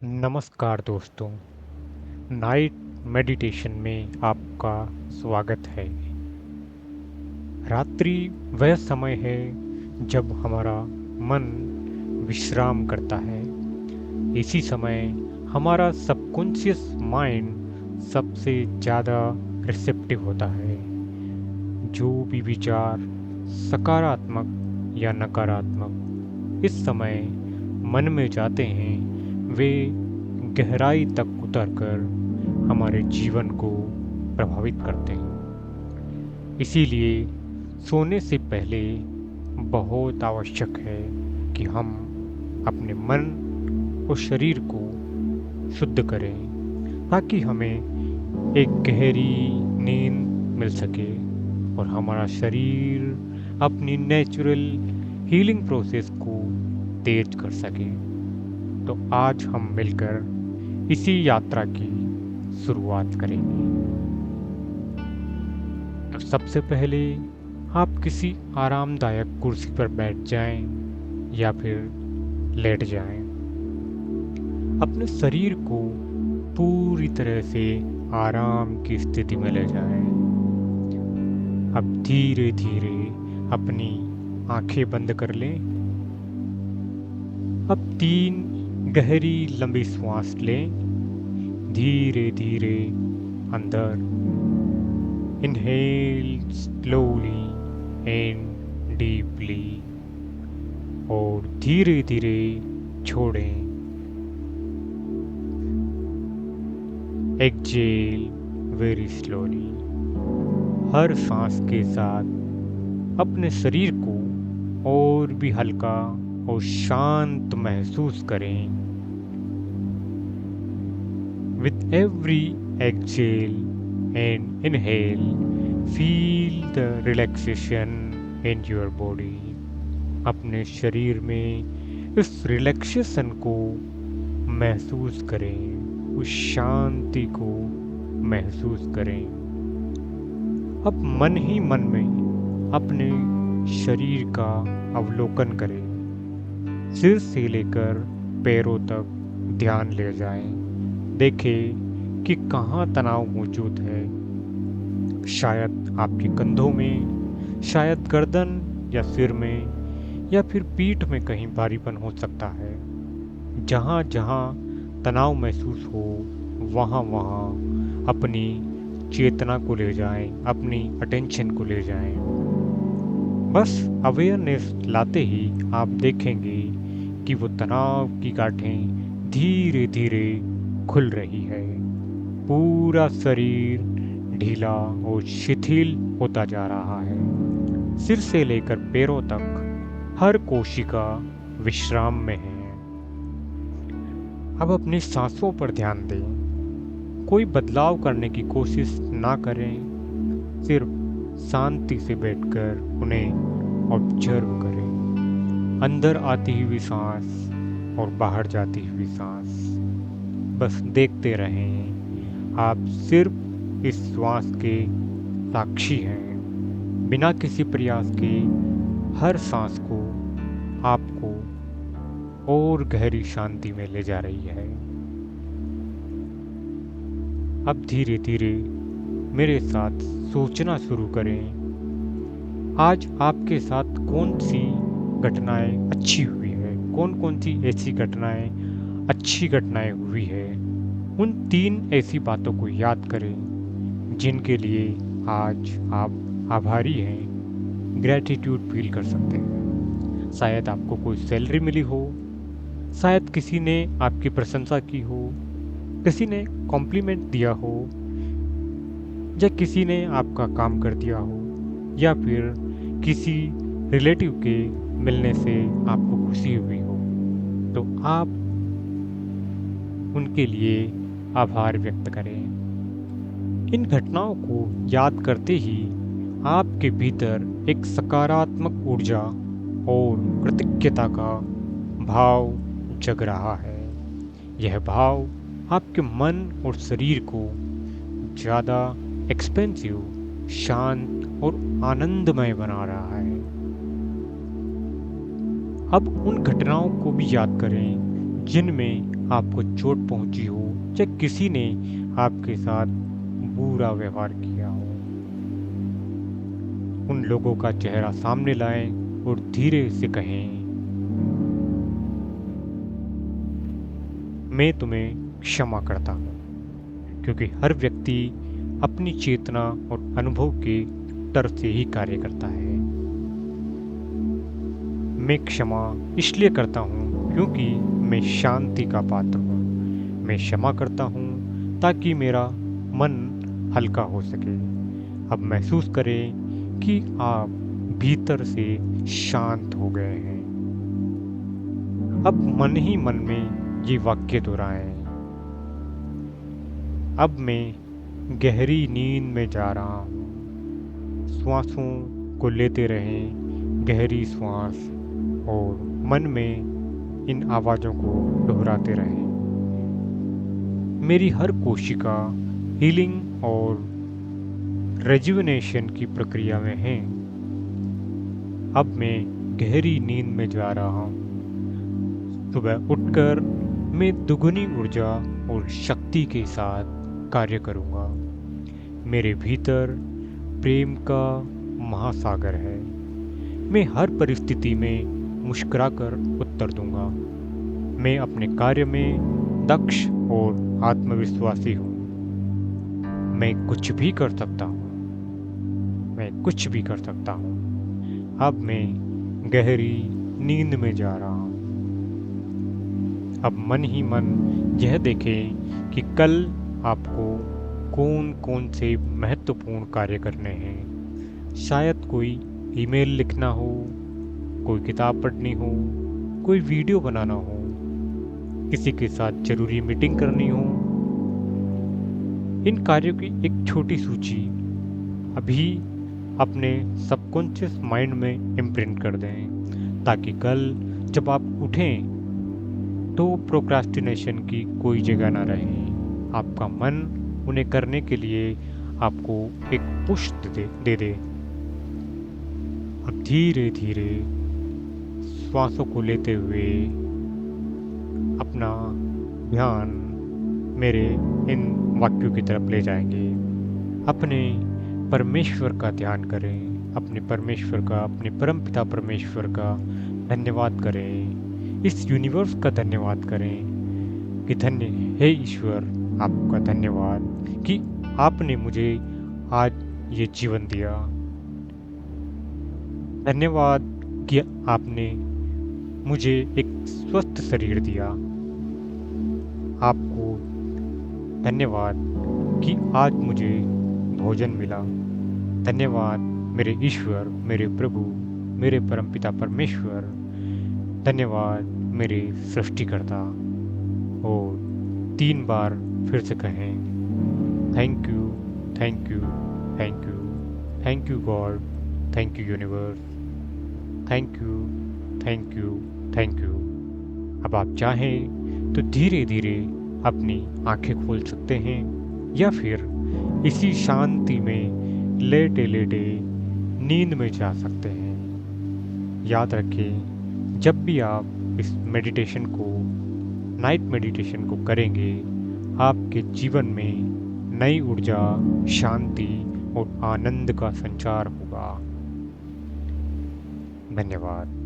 नमस्कार दोस्तों। Night meditation में आपका स्वागत है। रात्रि वह समय है जब हमारा मन विश्राम करता है। इसी समय हमारा सबकॉन्शियस माइंड सबसे ज़्यादा रिसेप्टिव होता है। जो भी विचार सकारात्मक या नकारात्मक इस समय मन में जाते हैं, वे गहराई तक उतरकर हमारे जीवन को प्रभावित करते हैं। इसीलिए सोने से पहले बहुत आवश्यक है कि हम अपने मन और शरीर को शुद्ध करें, ताकि हमें एक गहरी नींद मिल सके और हमारा शरीर अपनी नेचुरल हीलिंग प्रोसेस को तेज कर सके। तो आज हम मिलकर इसी यात्रा की शुरुआत करेंगे। तो सबसे पहले आप किसी आरामदायक कुर्सी पर बैठ जाएं या फिर लेट जाएं। अपने शरीर को पूरी तरह से आराम की स्थिति में ले जाएं। अब धीरे धीरे अपनी आंखें बंद कर लें। अब 3 गहरी लंबी सांस लें। धीरे धीरे अंदर इनहेल स्लोली एंड डीपली और धीरे धीरे छोड़ें। Exhale very slowly. हर सांस के साथ अपने शरीर को और भी हल्का और शांत महसूस करें। With every exhale and inhale, feel the relaxation in your body. अपने शरीर में इस रिलैक्सेशन को महसूस करें, उस शांति को महसूस करें। अब मन ही मन में अपने शरीर का अवलोकन करें। सिर से लेकर पैरों तक ध्यान ले जाएं। देखें कि कहाँ तनाव मौजूद है। शायद आपके कंधों में, शायद गर्दन या सिर में, या फिर पीठ में कहीं भारीपन हो सकता है। जहाँ जहाँ तनाव महसूस हो, वहाँ वहाँ अपनी चेतना को ले जाएं, अपनी अटेंशन को ले जाएं। बस अवेयरनेस लाते ही आप देखेंगे कि वो तनाव की गांठें धीरे धीरे खुल रही है। पूरा शरीर ढीला और शिथिल होता जा रहा है। सिर से लेकर पैरों तक हर कोशिका विश्राम में है। अब अपनी सांसों पर ध्यान दें। कोई बदलाव करने की कोशिश ना करें, सिर्फ शांति से बैठकर उन्हें ऑब्जर्व करें। अंदर आती हुई सांस और बाहर जाती हुई सांस, बस देखते रहें। आप सिर्फ इस श्वास के साक्षी हैं। बिना किसी प्रयास के हर सांस को आपको और गहरी शांति में ले जा रही है। अब धीरे धीरे मेरे साथ सोचना शुरू करें। आज आपके साथ कौन सी घटनाएं अच्छी हुई है, कौन कौन सी ऐसी घटनाएं अच्छी घटनाएं हुई है। उन 3 ऐसी बातों को याद करें जिनके लिए आज आप आभारी हैं, ग्रैटिट्यूड फील कर सकते हैं। शायद आपको कोई सैलरी मिली हो, शायद किसी ने आपकी प्रशंसा की हो, किसी ने कॉम्प्लीमेंट दिया हो, या किसी ने आपका काम कर दिया हो, या फिर किसी रिलेटिव के मिलने से आपको खुशी हुई हो। तो आप उनके लिए आभार व्यक्त करें। इन घटनाओं को याद करते ही आपके भीतर एक सकारात्मक ऊर्जा और कृतज्ञता का भाव जग रहा है। यह भाव आपके मन और शरीर को ज़्यादा एक्सपेंसिव, शांत और आनंदमय बना रहा है। अब उन घटनाओं को भी याद करें जिनमें आपको चोट पहुंची हो या किसी ने आपके साथ बुरा व्यवहार किया हो, उन लोगों का चेहरा सामने लाएं और धीरे से कहें, मैं तुम्हें क्षमा करता हूँ, क्योंकि हर व्यक्ति अपनी चेतना और अनुभव के स्तर से ही कार्य करता है। मैं क्षमा इसलिए करता हूँ क्योंकि मैं शांति का पात्र हूँ। मैं क्षमा करता हूँ ताकि मेरा मन हल्का हो सके। अब महसूस करें कि आप भीतर से शांत हो गए हैं। अब मन ही मन में ये वाक्य दोहराएं, अब मैं गहरी नींद में जा रहा हूँ। श्वासों को लेते रहें, गहरी श्वास, और मन में इन आवाज़ों को दोहराते रहें। मेरी हर कोशिका हीलिंग और रेजुविनेशन की प्रक्रिया में है। अब मैं गहरी नींद में जा रहा हूँ। सुबह उठकर मैं दुगनी ऊर्जा और शक्ति के साथ कार्य करूँगा। मेरे भीतर प्रेम का महासागर है। मैं हर परिस्थिति में मुस्कुराकर उत्तर दूंगा। मैं अपने कार्य में दक्ष और आत्मविश्वासी हूँ। मैं कुछ भी कर सकता हूँ। मैं कुछ भी कर सकता हूँ। अब मैं गहरी नींद में जा रहा हूँ। अब मन ही मन यह देखें कि कल आपको कौन कौन से महत्वपूर्ण कार्य करने हैं। शायद कोई ईमेल लिखना हो, कोई किताब पढ़नी हो, कोई वीडियो बनाना हो, किसी के साथ जरूरी मीटिंग करनी हो। इन कार्यों की एक छोटी सूची अभी अपने सबकॉन्शियस माइंड में इम्प्रिंट कर दें, ताकि कल जब आप उठें तो प्रोक्रास्टिनेशन की कोई जगह ना रहे। आपका मन उन्हें करने के लिए आपको एक पुश दे दे। अब धीरे धीरे श्वासों को लेते हुए अपना ध्यान मेरे इन वाक्यों की तरफ ले जाएंगे। अपने परमेश्वर का ध्यान करें, अपने परमेश्वर का, अपने परमपिता परमेश्वर का धन्यवाद करें। इस यूनिवर्स का धन्यवाद करें कि धन्य हे ईश्वर, आपका धन्यवाद कि आपने मुझे आज ये जीवन दिया। धन्यवाद कि आपने मुझे एक स्वस्थ शरीर दिया। आपको धन्यवाद कि आज मुझे भोजन मिला। धन्यवाद मेरे ईश्वर, मेरे प्रभु, मेरे परमपिता परमेश्वर। धन्यवाद मेरे सृष्टिकर्ता। और 3 बार फिर से कहें, thank you, thank you, thank you, thank you God, thank you universe, thank you, thank you, thank you. अब आप चाहें तो धीरे धीरे अपनी आंखें खोल सकते हैं या फिर इसी शांति में लेटे लेटे नींद में जा सकते हैं। याद रखें, जब भी आप इस मेडिटेशन को, नाइट मेडिटेशन को करेंगे, आपके जीवन में नई ऊर्जा, शांति और आनंद का संचार होगा। धन्यवाद।